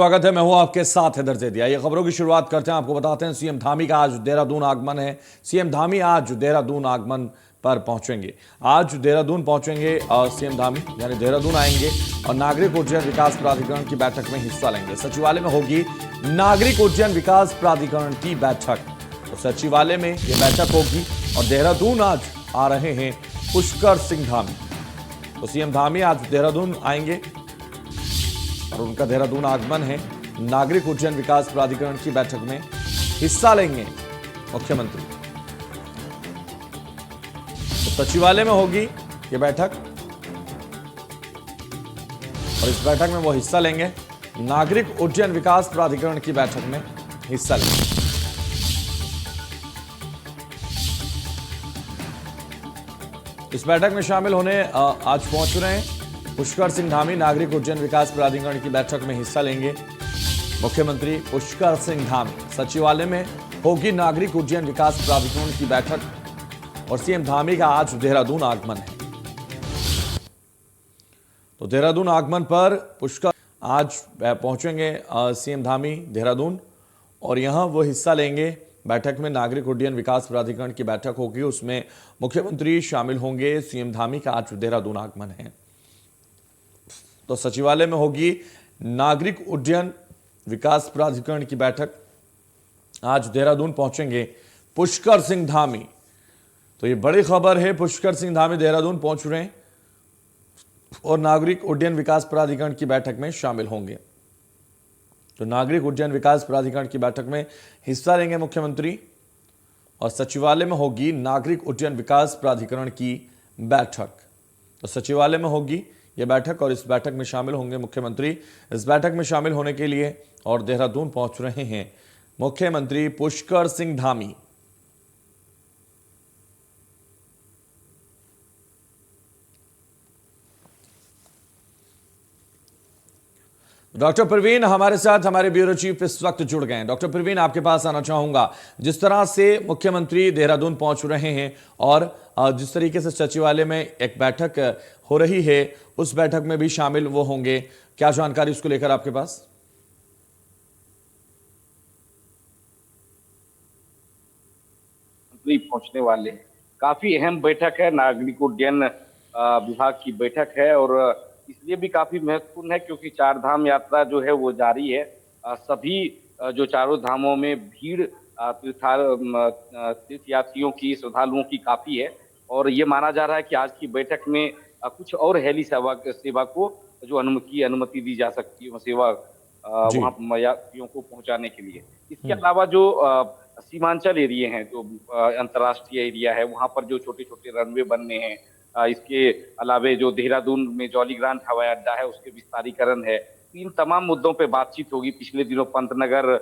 स्वागत है, मैं हूं आपके साथ हैदर ज़ैदी। ये खबरों की शुरुआत करते हैं। आपको बताते हैं सीएम धामी का आज देहरादून आगमन है। सीएम धामी आज देहरादून आगमन पर पहुंचेंगे। आज देहरादून पहुंचेंगे सीएम धामी, यानी देहरादून आएंगे और नागरिक उड्डयन विकास प्राधिकरण की बैठक में हिस्सा लेंगे। सचिवालय में होगी नागरिक उड्डयन विकास प्राधिकरण की बैठक। तो सचिवालय में यह बैठक होगी और देहरादून आज आ रहे हैं पुष्कर सिंह धामी। तो सीएम धामी आज देहरादून आएंगे और उनका देहरादून आगमन है। नागरिक उड्डयन विकास प्राधिकरण की बैठक में हिस्सा लेंगे मुख्यमंत्री। तो सचिवालय में होगी ये बैठक और इस बैठक में वो हिस्सा लेंगे। नागरिक उड्डयन विकास प्राधिकरण की बैठक में हिस्सा लेंगे। इस बैठक में शामिल होने आज पहुंच रहे हैं पुष्कर सिंह धामी। नागरिक उड्डयन विकास प्राधिकरण की बैठक में हिस्सा लेंगे मुख्यमंत्री पुष्कर सिंह धामी। सचिवालय में होगी नागरिक उड्डयन विकास प्राधिकरण की बैठक और सीएम धामी का आज देहरादून आगमन है। तो देहरादून आगमन पर पुष्कर आज पहुंचेंगे सीएम धामी देहरादून और यहां वो हिस्सा लेंगे बैठक में। नागरिक उड्डयन विकास प्राधिकरण की बैठक होगी, उसमें मुख्यमंत्री शामिल होंगे। सीएम धामी का आज देहरादून आगमन है। तो सचिवालय में होगी नागरिक उड्डयन विकास प्राधिकरण की बैठक। आज देहरादून पहुंचेंगे पुष्कर सिंह धामी। तो ये बड़ी खबर है, पुष्कर सिंह धामी देहरादून पहुंच रहे हैं और नागरिक उड्डयन विकास प्राधिकरण की बैठक में शामिल होंगे। तो नागरिक उड्डयन विकास प्राधिकरण की बैठक में हिस्सा लेंगे मुख्यमंत्री और सचिवालय में होगी नागरिक उड्डयन विकास प्राधिकरण की बैठक। तो सचिवालय में होगी यह बैठक और इस बैठक में शामिल होंगे मुख्यमंत्री। इस बैठक में शामिल होने के लिए और देहरादून पहुंच रहे हैं मुख्यमंत्री पुष्कर सिंह धामी। डॉक्टर प्रवीण हमारे साथ, हमारे ब्यूरो चीफ इस वक्त जुड़ गए हैं। डॉक्टर प्रवीण, आपके पास आना चाहूंगा। जिस तरह से मुख्यमंत्री देहरादून पहुंच रहे हैं और जिस तरीके से सचिवालय में एक बैठक हो रही है, उस बैठक में भी शामिल वो होंगे, क्या जानकारी उसको लेकर आपके पास? पहुंचने वाले काफी अहम बैठक है, नागरिक उड्डयन विभाग की बैठक है और इसलिए भी काफी महत्वपूर्ण है क्योंकि चार धाम यात्रा जो है वो जारी है। सभी जो चारों धामों में भीड़ तीर्थयात्रियों की, श्रद्धालुओं की काफी है और ये माना जा रहा है कि आज की बैठक में कुछ और हेली सेवा को जो अनुमति दी जा सकती है, सेवा वहाँ यात्रियों को पहुंचाने के लिए। इसके अलावा जो सीमांचल एरिया हैं, जो अंतर्राष्ट्रीय एरिया है, वहाँ पर जो छोटे छोटे रनवे बनने हैं, इसके अलावे जो देहरादून में जॉली ग्रांट हवाई अड्डा है उसके विस्तारीकरण है, इन तमाम मुद्दों पे बातचीत होगी। पिछले दिनों पंतनगर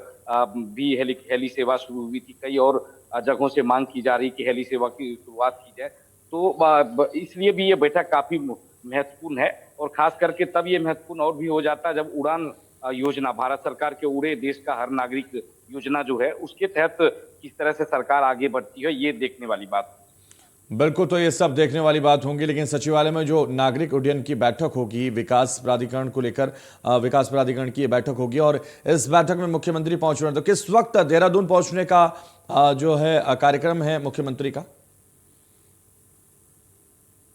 भी हेली सेवा शुरू हुई थी, कई और जगहों से मांग की जा रही कि हेली सेवा की शुरुआत की जाए। तो इसलिए भी ये बैठक काफी महत्वपूर्ण है और खास करके तब ये महत्वपूर्ण और भी हो जाता है जब उड़ान योजना, भारत सरकार के उड़े देश का हर नागरिक योजना जो है उसके तहत किस तरह से सरकार आगे बढ़ती है, ये देखने वाली बात। बिल्कुल, तो ये सब देखने वाली बात होंगी। लेकिन सचिवालय में जो नागरिक उड्डयन की बैठक होगी, विकास प्राधिकरण को लेकर विकास प्राधिकरण की बैठक होगी और इस बैठक में मुख्यमंत्री पहुंच रहे हैं। तो किस वक्त देहरादून पहुंचने का जो है कार्यक्रम है मुख्यमंत्री का?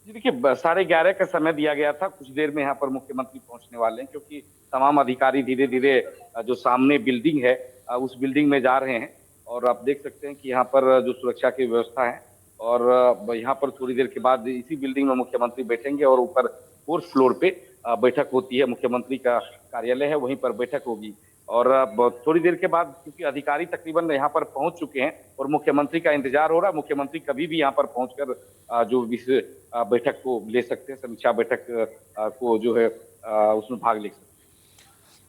देखिए, 11:30 का समय दिया गया था। कुछ देर में यहाँ पर मुख्यमंत्री पहुंचने वाले हैं क्योंकि तमाम अधिकारी धीरे धीरे जो सामने बिल्डिंग है उस बिल्डिंग में जा रहे हैं और आप देख सकते हैं कि यहाँ पर जो सुरक्षा की व्यवस्था है और यहाँ पर थोड़ी देर के बाद इसी बिल्डिंग में मुख्यमंत्री बैठेंगे और ऊपर 4th फ्लोर पे बैठक होती है, मुख्यमंत्री का कार्यालय है, वहीं पर बैठक होगी। और थोड़ी देर के बाद क्योंकि अधिकारी तकरीबन यहाँ पर पहुंच चुके हैं और मुख्यमंत्री का इंतजार हो रहा है, मुख्यमंत्री कभी भी यहाँ पर पहुंचकर जो बैठक को ले सकते हैं, समीक्षा बैठक को जो है उसमें भाग ले सकते हैं।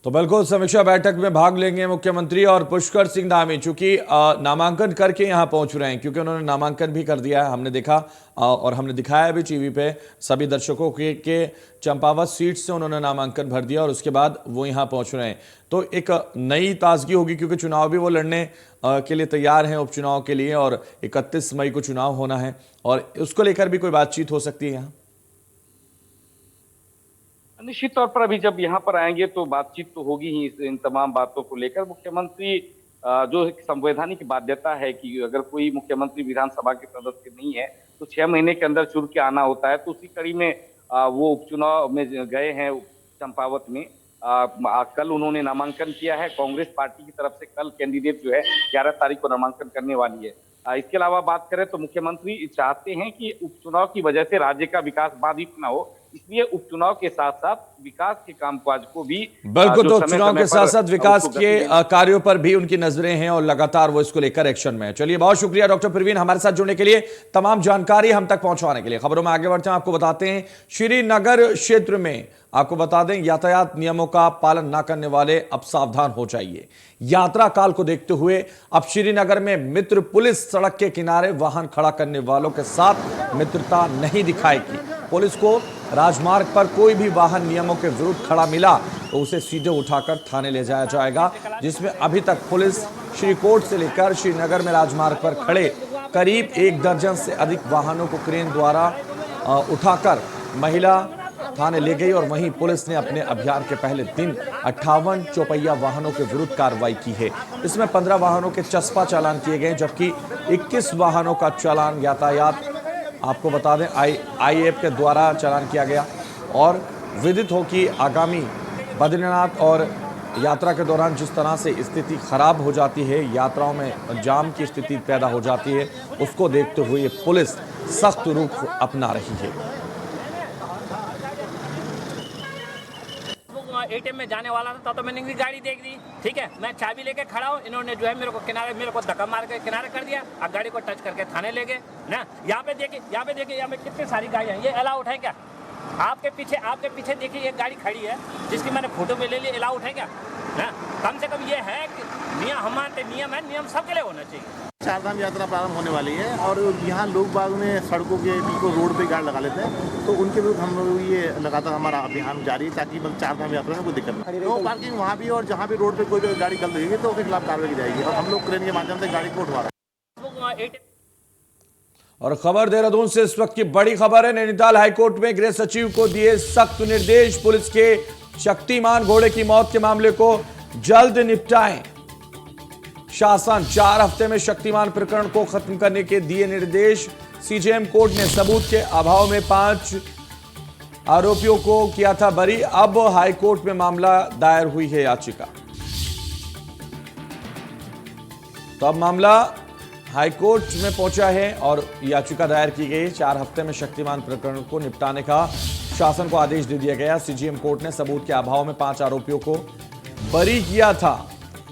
तो बिल्कुल समीक्षा बैठक में भाग लेंगे मुख्यमंत्री और पुष्कर सिंह धामी, चूंकि नामांकन करके यहां पहुंच रहे हैं, क्योंकि उन्होंने नामांकन भी कर दिया है, हमने देखा और हमने दिखाया भी टीवी पे सभी दर्शकों के चंपावत सीट से उन्होंने नामांकन भर दिया और उसके बाद वो यहां पहुंच रहे हैं। तो एक नई ताजगी होगी क्योंकि चुनाव भी वो लड़ने के लिए तैयार हैं, उपचुनाव के लिए, और 31 मई को चुनाव होना है और उसको लेकर भी कोई बातचीत हो सकती है यहाँ? निश्चित तौर पर अभी जब यहाँ पर आएंगे तो बातचीत तो होगी ही इन तमाम बातों को लेकर। मुख्यमंत्री जो एक संवैधानिक बाध्यता है कि अगर कोई मुख्यमंत्री विधानसभा के सदस्य नहीं है तो 6 महीने के अंदर चुन के आना होता है, तो उसी कड़ी में वो उपचुनाव में गए हैं चंपावत में। कल उन्होंने नामांकन किया है, कांग्रेस पार्टी की तरफ से कल कैंडिडेट जो है 11 तारीख को नामांकन करने वाली है। इसके अलावा बात करें तो मुख्यमंत्री चाहते हैं कि उपचुनाव की वजह से राज्य का विकास बाधित न हो, इसलिए उपचुनाव के साथ साथ विकास के कामकाज को भी बिल्कुल, तो चुनाव के साथ साथ विकास के कार्यों पर भी उनकी नजरें हैं और लगातार वो इसको लेकर एक्शन में है। चलिए, बहुत शुक्रिया डॉक्टर प्रवीण हमारे साथ जुड़ने के लिए, तमाम जानकारी हम तक पहुंचवाने के लिए। खबरों में आगे बढ़ते हैं, आपको बताते हैं श्रीनगर क्षेत्र में आपको बता दें यातायात नियमों का पालन न करने वाले अब सावधान हो जाइए। यात्रा काल को देखते हुए अब श्रीनगर में मित्र पुलिस सड़क के किनारे वाहन खड़ा करने वालों के साथ मित्रता नहीं दिखाएगी। पुलिस को राजमार्ग पर कोई भी वाहन नियमों के विरुद्ध खड़ा मिला तो उसे सीधे उठाकर थाने ले जाया जाएगा, जिसमें अभी तक पुलिस श्रीकोट से लेकर श्रीनगर में राजमार्ग पर खड़े करीब 1 दर्जन से अधिक वाहनों को क्रेन द्वारा उठाकर महिला थाने ले गई। और वहीं पुलिस ने अपने अभियान के पहले दिन 58 चौपहिया वाहनों के विरुद्ध कार्रवाई की है। इसमें 15 वाहनों के चस्पा चालान किए गए, जबकि 21 वाहनों का चालान यातायात आपको बता दें IAF के द्वारा चालान किया गया। और विदित हो कि आगामी बद्रीनाथ और यात्रा के दौरान जिस तरह से स्थिति खराब हो जाती है, यात्राओं में जाम की स्थिति पैदा हो जाती है, उसको देखते हुए पुलिस सख्त रुख अपना रही है। ATM में जाने वाला था तो मैंने इनकी गाड़ी देख दी, ठीक है, मैं चाबी लेके खड़ा हूँ, इन्होंने जो है मेरे को धक्का मार के किनारे कर दिया, अब गाड़ी को टच करके थाने ले गए ना। यहाँ पे देखिए यहाँ पे कितनी सारी गाड़ियाँ, ये अलाउड है क्या? आपके पीछे देखिए एक गाड़ी खड़ी है जिसकी मैंने फोटो में ले ली, अलाउड है क्या? ना, कम से कम ये है कि नियम हम मानते, नियम है, नियम सबके लिए होना चाहिए। चारधाम यात्रा प्रारंभ होने वाली है और यहाँ लोग बाग में सड़कों के बिल्कुल रोड पे गाड़ी लगा लेते हैं, तो उनके विरुद्ध हम लोग ये लगातार हमारा अभियान जारी है ताकि चारधाम यात्रा में कोई दिक्कत नहीं। नो पार्किंग वहाँ भी, और जहाँ भी रोड पे कोई भी गाड़ी गलत होगी तो उसके खिलाफ कार्रवाई की जाएगी और हम लोग क्रेन के माध्यम से गाड़ी को उठवा रहे हैं। और खबर देहरादून से इस वक्त की बड़ी खबर है, नैनीताल हाईकोर्ट में गृह सचिव को दिए सख्त निर्देश, पुलिस के शक्तिमान घोड़े की मौत के मामले को जल्द निपटाएं। शासन 4 हफ्ते में शक्तिमान प्रकरण को खत्म करने के दिए निर्देश। CJM कोर्ट ने सबूत के अभाव में 5 आरोपियों को किया था बरी, अब हाईकोर्ट में मामला दायर हुई है याचिका। तो अब मामला हाईकोर्ट में पहुंचा है और याचिका दायर की गई। 4 हफ्ते में शक्तिमान प्रकरण को निपटाने का शासन को आदेश दे दिया गया। CJM कोर्ट ने सबूत के अभाव में 5 आरोपियों को बरी किया था।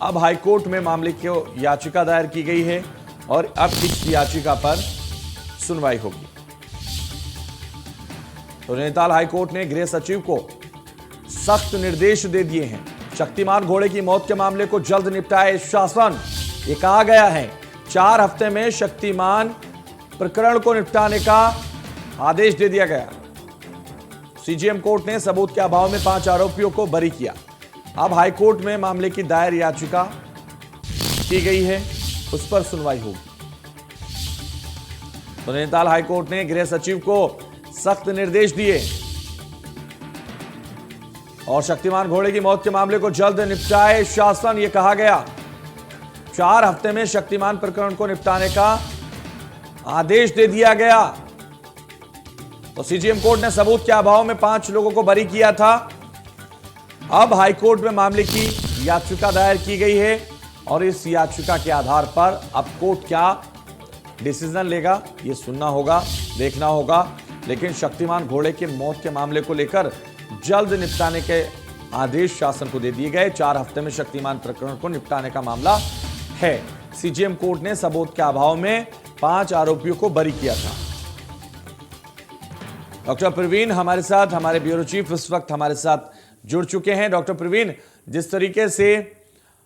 अब हाईकोर्ट में मामले की याचिका दायर की गई है और अब इस याचिका पर सुनवाई होगी। तो नैनीताल हाईकोर्ट ने गृह सचिव को सख्त निर्देश दे दिए हैं। शक्तिमान घोड़े की मौत के मामले को जल्द निपटाए शासन, ये कहा गया है। 4 हफ्ते में शक्तिमान प्रकरण को निपटाने का आदेश दे दिया गया। CJM कोर्ट ने सबूत के अभाव में 5 आरोपियों को बरी किया। अब हाईकोर्ट में मामले की दायर याचिका की गई है, उस पर सुनवाई होगी। तो नैनीताल हाईकोर्ट ने गृह सचिव को सख्त निर्देश दिए और शक्तिमान घोड़े की मौत के मामले को जल्द निपटाए शासन, यह कहा गया। 4 हफ्ते में शक्तिमान प्रकरण को निपटाने का आदेश दे दिया गया। तो CJM कोर्ट ने सबूत के अभाव में 5 लोगों को बरी किया था। अब हाईकोर्ट में मामले की याचिका दायर की गई है और इस याचिका के आधार पर अब कोर्ट क्या डिसीजन लेगा ये सुनना होगा, देखना होगा। लेकिन शक्तिमान घोड़े के मौत के मामले को लेकर जल्द निपटाने के आदेश शासन को दे दिए गए। 4 हफ्ते में शक्तिमान प्रकरण को निपटाने का मामला है। CJM कोर्ट ने सबूत के अभाव में 5 आरोपियों को बरी किया था। डॉक्टर प्रवीण हमारे साथ, हमारे ब्यूरो चीफ इस वक्त हमारे साथ जुड़ चुके हैं। डॉक्टर प्रवीण, जिस तरीके से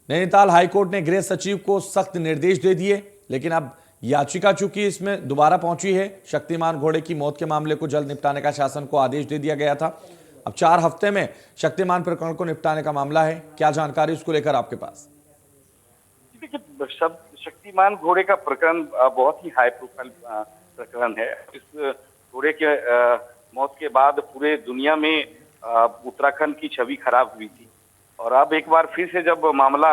नैनीताल हाईकोर्ट ने गृह सचिव को सख्त निर्देश दे दिए, लेकिन अब याचिका चूंकि इसमें दोबारा पहुंची है, शक्तिमान घोड़े की मौत के मामले को जल्द निपटाने का शासन को आदेश दे दिया गया था। अब 4 हफ्ते में शक्तिमान प्रकरण को निपटाने का मामला है, क्या जानकारी उसको लेकर आपके पास? देखिए, शक्तिमान घोड़े का प्रकरण बहुत ही हाई प्रोफाइल प्रकरण है। इस घोड़े के मौत के बाद पूरे दुनिया में उत्तराखंड की छवि खराब हुई थी। और अब एक बार फिर से जब मामला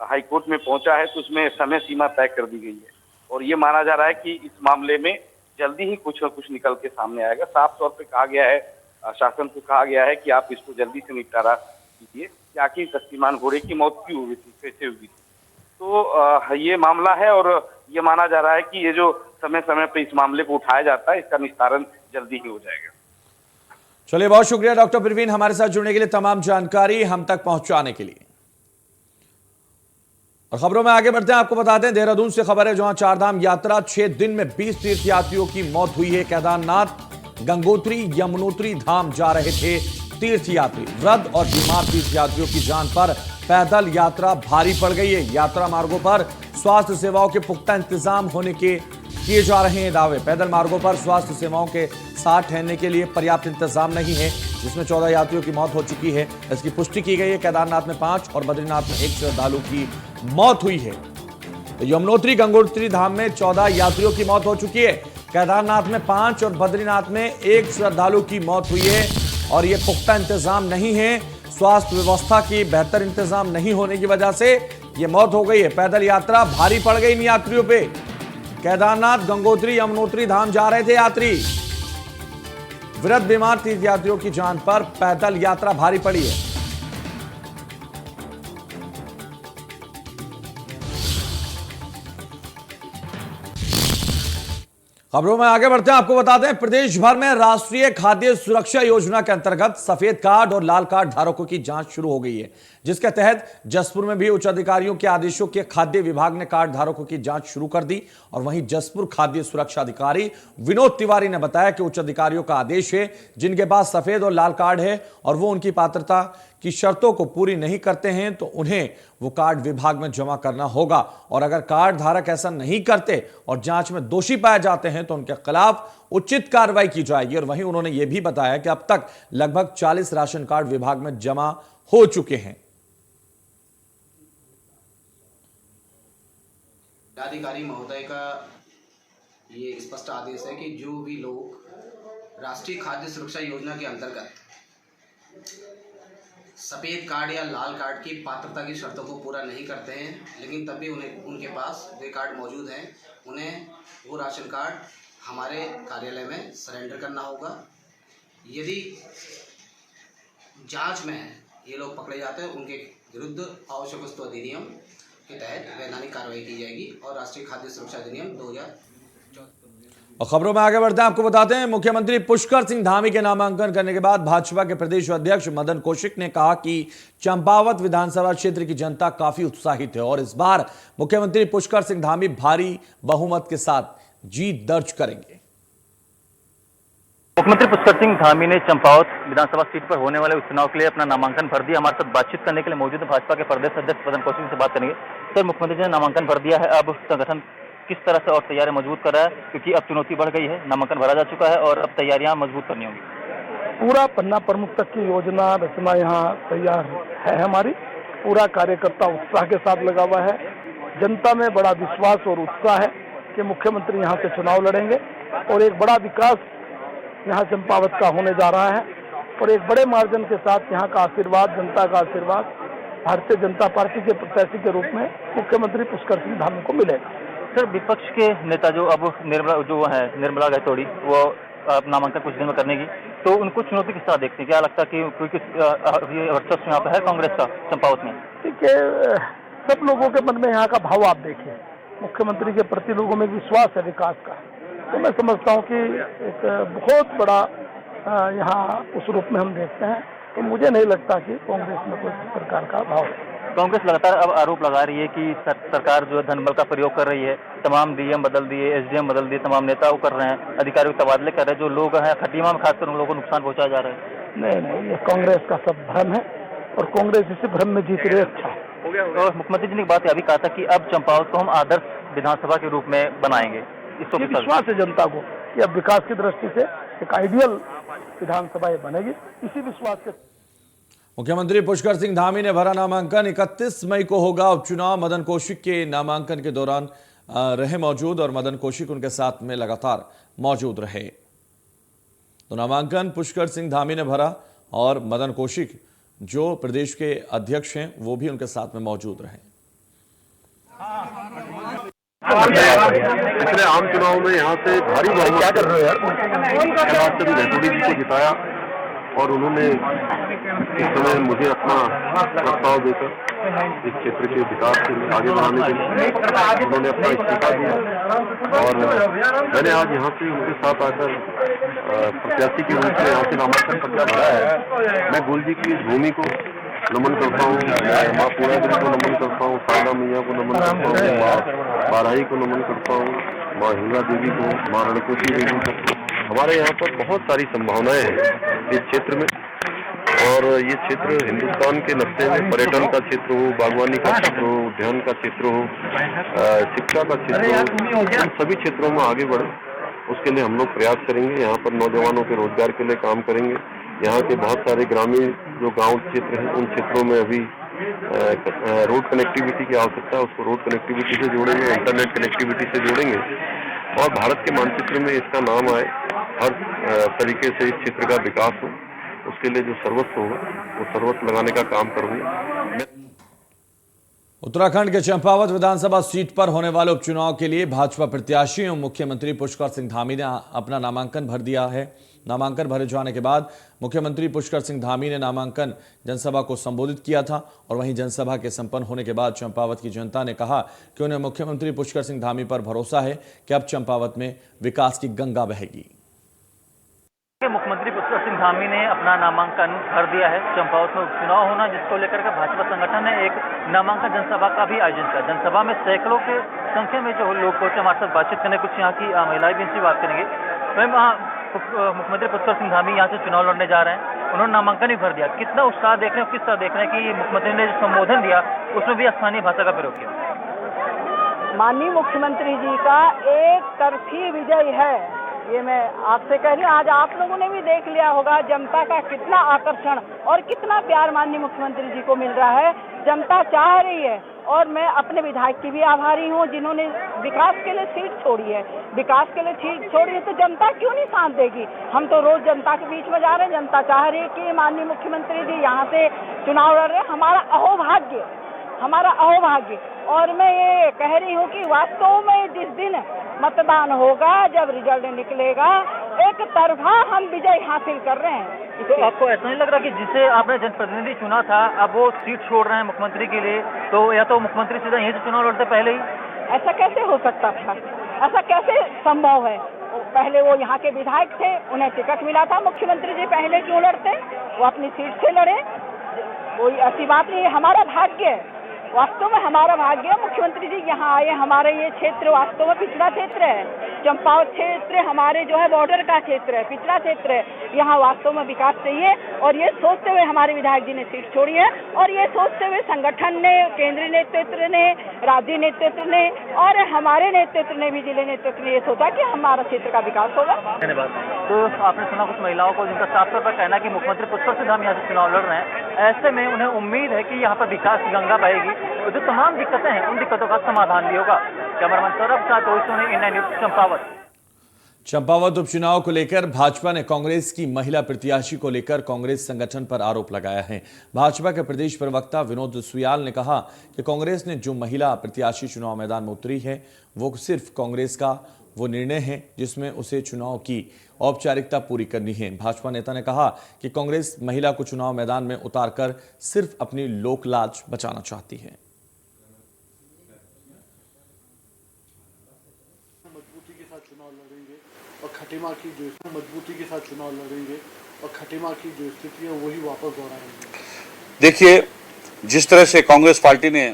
हाईकोर्ट में पहुंचा है तो उसमें समय सीमा तय कर दी गई है और ये माना जा रहा है कि इस मामले में जल्दी ही कुछ न कुछ निकल के सामने आएगा। साफ तौर पे कहा गया है, शासन को कहा गया है कि आप इसको जल्दी से निपटारा कीजिए कि आखिर शक्तिमान घोड़े की मौत क्यों हुई थी, कैसे हुई थी। तो ये मामला है और ये माना जा रहा है कि ये जो समय समय पे इस मामले को उठाया जाता है, इसका निस्तारण जल्दी ही हो जाएगा। चलिए, बहुत शुक्रिया डॉक्टर परवीन हमारे साथ जुड़ने के लिए, तमाम जानकारी हम तक पहुंचाने के लिए। और खबरों में आगे बढ़ते हैं, आपको बताते हैं देहरादून से खबर है, जहां चारधाम यात्रा 6 दिन में 20 तीर्थयात्रियों की मौत हुई है। केदारनाथ, गंगोत्री, यमुनोत्री धाम जा रहे थे तीर्थयात्री। वृद्ध और बीमार तीर्थयात्रियों की जान पर पैदल यात्रा भारी पड़ गई है। यात्रा मार्गों पर स्वास्थ्य सेवाओं के पुख्ता इंतजाम होने के किए जा रहे हैं दावे। पैदल मार्गों पर स्वास्थ्य सेवाओं के साथ ठहरने के लिए पर्याप्त इंतजाम नहीं है, जिसमें 14 यात्रियों की मौत हो चुकी है। इसकी पुष्टि की गई है। केदारनाथ में 5 और बद्रीनाथ में 1 श्रद्धालु की मौत हुई है। तो यमुनोत्री, गंगोत्री धाम में 14 यात्रियों की मौत हो चुकी है। केदारनाथ में 5 और बद्रीनाथ में 1 श्रद्धालु की मौत हुई है। और यह पुख्ता इंतजाम नहीं है, स्वास्थ्य व्यवस्था की बेहतर इंतजाम नहीं होने की वजह से यह मौत हो गई है। पैदल यात्रा भारी पड़ गई इन यात्रियों पे। केदारनाथ, गंगोत्री, यमुनोत्री धाम जा रहे थे यात्री। वृद्ध बीमार तीर्थयात्रियों की जान पर पैदल यात्रा भारी पड़ी है। खबरों में आगे बढ़ते हैं, आपको बताते हैं प्रदेश भर में राष्ट्रीय खाद्य सुरक्षा योजना के अंतर्गत सफेद कार्ड और लाल कार्ड धारकों की जांच शुरू हो गई है, जिसके तहत जसपुर में भी उच्च अधिकारियों के आदेशों के खाद्य विभाग ने कार्ड धारकों की जांच शुरू कर दी। और वहीं जसपुर खाद्य सुरक्षा अधिकारी विनोद तिवारी ने बताया कि उच्च अधिकारियों का आदेश है, जिनके पास सफेद और लाल कार्ड है और वो उनकी पात्रता की शर्तों को पूरी नहीं करते हैं तो उन्हें वो कार्ड विभाग में जमा करना होगा। और अगर कार्ड धारक ऐसा नहीं करते और जांच में दोषी पाए जाते हैं तो उनके खिलाफ उचित कार्रवाई की जाएगी। और वहीं उन्होंने ये भी बताया कि अब तक लगभग 40 राशन कार्ड विभाग में जमा हो चुके हैं। जिलाधिकारी महोदय का ये स्पष्ट आदेश है कि जो भी लोग राष्ट्रीय खाद्य सुरक्षा योजना के अंतर्गत सफ़ेद कार्ड या लाल कार्ड की पात्रता की शर्तों को पूरा नहीं करते हैं, लेकिन तब भी उनके पास वे कार्ड मौजूद हैं, उन्हें वो राशन कार्ड हमारे कार्यालय में सरेंडर करना होगा। यदि जांच में ये लोग पकड़े जाते हैं, उनके विरुद्ध आवश्यक वस्तु अधिनियम के तहत वैधानिक कार्रवाई की जाएगी और राष्ट्रीय खाद्य सुरक्षा अधिनियम 2014। और खबरों में आगे बढ़ते हैं, आपको बताते हैं मुख्यमंत्री पुष्कर सिंह धामी के नामांकन करने के बाद भाजपा के प्रदेश अध्यक्ष मदन कौशिक ने कहा कि चंपावत विधानसभा क्षेत्र की जनता काफी उत्साहित है और इस बार मुख्यमंत्री पुष्कर सिंह धामी भारी बहुमत के साथ जीत दर्ज करेंगे। मुख्यमंत्री पुष्कर सिंह धामी ने चंपावत विधानसभा सीट पर होने वाले उपचुनाव के लिए अपना नामांकन भर दिया। हमारे साथ बातचीत करने के लिए मौजूद है भाजपा के प्रदेश अध्यक्ष मदन कौशिक से बात करेंगे। सर, मुख्यमंत्री जी ने नामांकन भर दिया है, अब संगठन किस तरह से और तैयारी मजबूत कर रहा है, क्योंकि अब चुनौती बढ़ गई है, नामांकन भरा जा चुका है और अब तैयारियां मजबूत करनी होंगी? पूरा पन्ना प्रमुख तक की योजना रचना यहाँ तैयार है हमारी। पूरा कार्यकर्ता उत्साह के साथ लगा हुआ है। जनता में बड़ा विश्वास और उत्साह है कि मुख्यमंत्री यहाँ से चुनाव लड़ेंगे और एक बड़ा विकास यहाँ चंपावत का होने जा रहा है और एक बड़े मार्जिन के साथ यहाँ का आशीर्वाद, जनता का आशीर्वाद भारतीय जनता पार्टी के प्रत्याशी के रूप में मुख्यमंत्री पुष्कर सिंह धामी को मिलेगा। सर, विपक्ष के नेता जो अब निर्मला गायतोड़ी, वो नामांकन कुछ दिन में करने की, तो उनको चुनौती किस तरह देखते हैं? क्या लगता है कि क्योंकि वर्चस्व यहाँ पे है कांग्रेस का चंपावत में? ठीक है, सब लोगों के मन में यहाँ का भाव आप देखिए, मुख्यमंत्री के प्रति लोगों में विश्वास है विकास का, तो मैं समझता हूँ कि एक बहुत बड़ा यहाँ उस रूप में हम देखते हैं। तो मुझे नहीं लगता कि कांग्रेस में कोई प्रकार का भाव है। कांग्रेस लगातार अब आरोप लगा रही है कि सरकार जो है धनबल का प्रयोग कर रही है, तमाम डीएम बदल दिए, एसडीएम बदल दिए, तमाम नेता वो कर रहे हैं, अधिकारियों के तबादले कर रहे हैं, जो लोग हैं खटीमा में खासकर उन लोगों को नुकसान पहुंचाया जा रहा है। नहीं, ये कांग्रेस का सब भ्रम है और कांग्रेस इसी भ्रम में जीत रही है। अच्छा और मुख्यमंत्री जी ने एक बात अभी कहा था कि अब चंपावत को हम आदर्श विधानसभा के रूप में बनाएंगे। इसको विश्वास है जनता को कि अब विकास की दृष्टि से एक आइडियल विधानसभा ये बनेगी, इसी विश्वास के। मुख्यमंत्री पुष्कर सिंह धामी ने भरा नामांकन। 31 मई को होगा उपचुनाव। मदन कौशिक के नामांकन के दौरान रहे मौजूद और मदन कौशिक उनके साथ में लगातार मौजूद रहे। तो नामांकन पुष्कर सिंह धामी ने भरा और मदन कौशिक जो प्रदेश के अध्यक्ष हैं वो भी उनके साथ में मौजूद रहे। पिछले आम चुनाव में यहाँ से भारी बहुमत क्या कर रहे हो यार रतूड़ी जी को जिताया और उन्होंने इस समय मुझे अपना प्रस्ताव देकर इस क्षेत्र के विकास के लिए आगे बढ़ाने के लिए उन्होंने अपना इस्तीफा दिया और मैंने आज यहाँ पे उनके साथ आकर प्रत्याशी के रूप में यहाँ से नामांकन पत्र भरा है। मैं गोल जी की इस भूमि को नमन करता हूँ, माँ पूरा देवी को नमन करता हूँ, शारदा मैया को नमन करता हूँ, माँ बाराही को नमन करता हूँ, माँ हिंगा देवी को, माँ रणकोटी देवी को। हमारे यहाँ पर बहुत सारी संभावनाएं हैं इस क्षेत्र में और ये क्षेत्र हिंदुस्तान के नक्शे में पर्यटन का क्षेत्र हो, बागवानी का क्षेत्र हो, उद्यान का क्षेत्र हो, शिक्षा का क्षेत्र हो, इन सभी क्षेत्रों में आगे बढ़े उसके लिए हम लोग प्रयास करेंगे। यहाँ पर नौजवानों के रोजगार के लिए काम करेंगे। यहाँ के बहुत सारे ग्रामीण जो गांव क्षेत्र हैं उन क्षेत्रों में अभी रोड कनेक्टिविटी की आवश्यकता है, उसको रोड कनेक्टिविटी से जोड़ेंगे, इंटरनेट कनेक्टिविटी से जोड़ेंगे और भारत के मानचित्र में इसका नाम आए, हर तरीके से इस क्षेत्र का विकास हो, उसके लिए जो सर्वस्व होगा वो सर्वस्व लगाने का काम करूंगा। उत्तराखंड के चंपावत विधानसभा सीट पर होने वाले उपचुनाव के लिए भाजपा प्रत्याशी एवं मुख्यमंत्री पुष्कर सिंह धामी ने अपना नामांकन भर दिया है। नामांकन भरे जाने के बाद मुख्यमंत्री पुष्कर सिंह धामी ने नामांकन जनसभा को संबोधित किया था और वहीं जनसभा के संपन्न होने के बाद चंपावत की जनता ने कहा कि उन्हें मुख्यमंत्री पुष्कर सिंह धामी पर भरोसा है कि अब चंपावत में विकास की गंगा बहेगी। मुख्यमंत्री पुष्कर सिंह धामी ने अपना नामांकन भर दिया है। चंपावत में उपचुनाव होना जिसको लेकर के भाजपा संगठन ने एक नामांकन जनसभा का भी आयोजन किया। जनसभा में सैकड़ों के संख्या में जो लोग पहुंचे हमारे साथ बातचीत करने, कुछ यहाँ की महिलाएं भी इनसे बात करेंगे। मैम, मुख्यमंत्री पुष्कर सिंह धामी यहाँ से चुनाव लड़ने जा रहे हैं, उन्होंने नामांकन ही भर दिया, कितना उत्साह देख रहे हैं, किस तरह देख रहे हैं कि मुख्यमंत्री ने जो संबोधन दिया उसमें भी स्थानीय भाषा का प्रयोग किया? माननीय मुख्यमंत्री जी का एक तरफी विजय है, ये मैं आपसे कह रही हूँ। आज आप लोगों ने भी देख लिया होगा जनता का कितना आकर्षण और कितना प्यार माननीय मुख्यमंत्री जी को मिल रहा है। जनता चाह रही है और मैं अपने विधायक की भी आभारी हूँ जिन्होंने विकास के लिए सीट छोड़ी है। विकास के लिए सीट छोड़ी है तो जनता क्यों नहीं साथ देगी। हम तो रोज जनता के बीच में जा रहे हैं, जनता चाह रही है कि माननीय मुख्यमंत्री जी यहाँ से चुनाव लड़ रहे हैं। हमारा अहोभाग्य। और मैं ये कह रही हूँ कि वास्तव में जिस दिन मतदान होगा, जब रिजल्ट निकलेगा, एक तरफा हम विजय हासिल कर रहे हैं। तो आपको ऐसा नहीं लग रहा कि जिसे आपने जनप्रतिनिधि चुना था अब वो सीट छोड़ रहे हैं मुख्यमंत्री के लिए, तो या तो मुख्यमंत्री सीधा यहीं से चुनाव लड़ते पहले ही? ऐसा कैसे हो सकता था? ऐसा कैसे संभव है? पहले वो यहाँ के विधायक थे, उन्हें टिकट मिला था, मुख्यमंत्री जी पहले क्यों लड़ते? वो अपनी सीट से लड़े, कोई ऐसी बात नहीं है। हमारा भाग्य है, वास्तव में हमारा भाग्य है मुख्यमंत्री जी यहाँ आए। हमारे ये क्षेत्र वास्तव में पिछड़ा क्षेत्र है। चंपावत क्षेत्र हमारे जो है बॉर्डर का क्षेत्र है, पिछड़ा क्षेत्र है। यहाँ वास्तव में विकास चाहिए और ये सोचते हुए हमारे विधायक जी ने सीट छोड़ी है और ये सोचते हुए संगठन ने, केंद्रीय नेतृत्व ने, राज्य नेतृत्व ने और हमारे नेतृत्व ने भी, जिले नेतृत्व ने ये सोचा कि हमारा क्षेत्र का विकास होगा। धन्यवाद। तो आपने सुना कुछ महिलाओं को जिनका साफ तौर पर कहना है कि मुख्यमंत्री पुष्कर सिंह धामी यहाँ से चुनाव लड़ रहे हैं, ऐसे में उन्हें उम्मीद है कि यहाँ पर विकास की गंगा बहेगी। जो तमाम दिक्कतें हैं उन दिक्कतों का समाधान भी होगा। कैमरामैन सौरभ के साथ इंडिया न्यूज चंपावत। चंपावत उपचुनाव को लेकर भाजपा ने कांग्रेस की महिला प्रत्याशी को लेकर कांग्रेस संगठन पर आरोप लगाया है। भाजपा के प्रदेश प्रवक्ता विनोद सुयाल ने कहा कि कांग्रेस ने जो महिला प्रत्याशी चुनाव मैदान में उतरी है वो सिर्फ कांग्रेस का वो निर्णय है जिसमें उसे चुनाव की औपचारिकता पूरी करनी है। भाजपा नेता ने कहा कि कांग्रेस महिला को चुनाव मैदान में उतारकर सिर्फ अपनी लोकलाज बचाना चाहती है। मजबूती के साथ चुनाव लड़ेंगे और खटीमा की जो मजबूती के साथ चुनाव लड़ेंगे और खटीमा की जो स्थिति है वही वापस दोहराएंगे। देखिए, जिस तरह से कांग्रेस पार्टी ने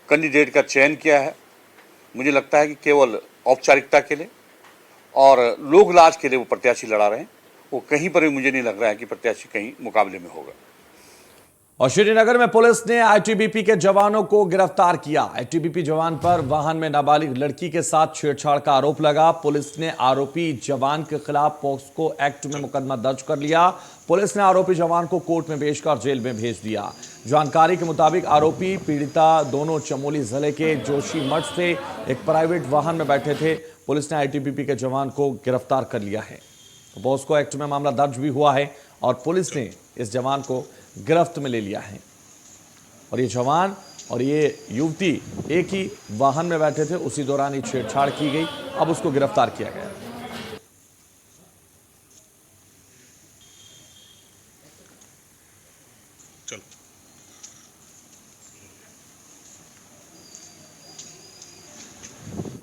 कैंडिडेट का चयन किया है, मुझे लगता है कि केवल औपचारिकता के लिए और लोकलाज के लिए वो प्रत्याशी लड़ा रहे हैं। वो कहीं पर भी मुझे नहीं लग रहा है कि प्रत्याशी कहीं मुकाबले में होगा। और श्रीनगर में पुलिस ने आईटीबीपी के जवानों को गिरफ्तार किया। आईटीबीपी जवान पर वाहन में नाबालिग लड़की के साथ छेड़छाड़ का आरोप लगा। पुलिस ने आरोपी जवान के खिलाफ पॉक्सो एक्ट में मुकदमा दर्ज कर लिया। पुलिस ने आरोपी जवान को कोर्ट में पेश कर जेल में भेज दिया। जानकारी के मुताबिक आरोपी पीड़िता दोनों चमोली जिले के जोशी मठ से एक प्राइवेट वाहन में बैठे थे। पुलिस ने आईटीबीपी के जवान को गिरफ्तार कर लिया है। तो पॉस्को एक्ट में मामला दर्ज भी हुआ है और पुलिस ने इस जवान को गिरफ्त में ले लिया है। और ये जवान और ये युवती एक ही वाहन में बैठे थे, उसी दौरान ही छेड़छाड़ की गई। अब उसको गिरफ्तार किया गया।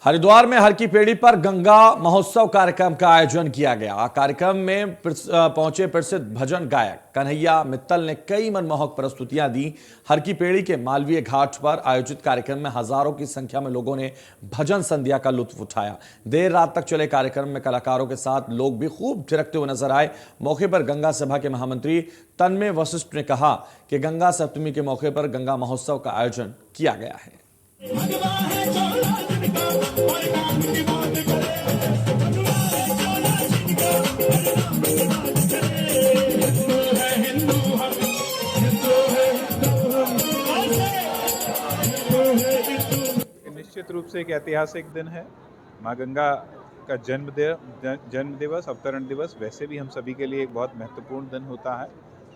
हरिद्वार में हर की पेड़ी पर गंगा महोत्सव कार्यक्रम का आयोजन किया गया। कार्यक्रम में पहुंचे प्रसिद्ध भजन गायक कन्हैया मित्तल ने कई मनमोहक प्रस्तुतियां दी। हर की पेड़ी के मालवीय घाट पर आयोजित कार्यक्रम में हजारों की संख्या में लोगों ने भजन संध्या का लुत्फ उठाया। देर रात तक चले कार्यक्रम में कलाकारों के साथ लोग भी खूब थिरकते हुए नजर आए। मौके पर गंगा सभा के महामंत्री तन्मय वशिष्ठ ने कहा कि गंगा सप्तमी के मौके पर गंगा महोत्सव का आयोजन किया गया है। निश्चित रूप से एक ऐतिहासिक दिन है। माँ गंगा का जन्म दिवस, अवतरण दिवस वैसे भी हम सभी के लिए एक बहुत महत्वपूर्ण दिन होता है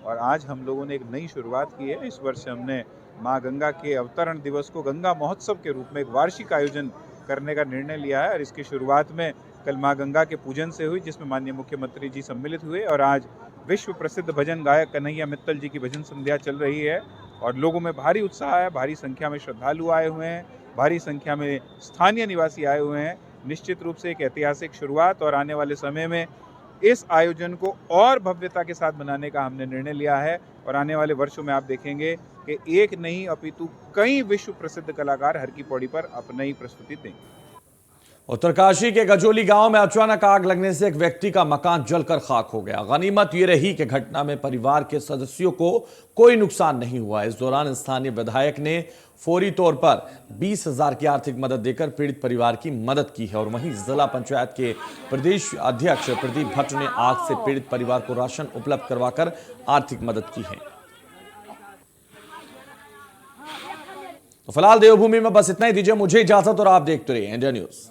और आज हम लोगों ने एक नई शुरुआत की है। इस वर्ष हमने माँ गंगा के अवतरण दिवस को गंगा महोत्सव के रूप में एक वार्षिक आयोजन करने का निर्णय लिया है और इसकी शुरुआत में कल माँ गंगा के पूजन से हुई, जिसमें माननीय मुख्यमंत्री जी सम्मिलित हुए और आज विश्व प्रसिद्ध भजन गायक कन्हैया मित्तल जी की भजन संध्या चल रही है और लोगों में भारी उत्साह है। भारी संख्या में श्रद्धालु आए हुए हैं, भारी संख्या में स्थानीय निवासी आए हुए हैं। निश्चित रूप से एक ऐतिहासिक शुरुआत और आने वाले समय में इस आयोजन को और भव्यता के साथ बनाने का हमने निर्णय लिया है और आने वाले वर्षों में आप देखेंगे कि एक नहीं अपितु कई विश्व प्रसिद्ध कलाकार हर की पौड़ी पर अपनी प्रस्तुति देंगे। उत्तरकाशी के गजोली गांव में अचानक आग लगने से एक व्यक्ति का मकान जलकर खाक हो गया। गनीमत ये रही कि घटना में परिवार के सदस्यों को कोई नुकसान नहीं हुआ। इस दौरान स्थानीय विधायक ने फौरी तौर पर 20,000 की आर्थिक मदद देकर पीड़ित परिवार की मदद की है और वहीं जिला पंचायत के प्रदेश अध्यक्ष प्रदीप भट्ट ने आग से पीड़ित परिवार को राशन उपलब्ध करवाकर आर्थिक मदद की है। तो फिलहाल देवभूमि में बस इतना ही। दीजिए मुझे इजाजत और आप देखते रहिए इंडिया न्यूज।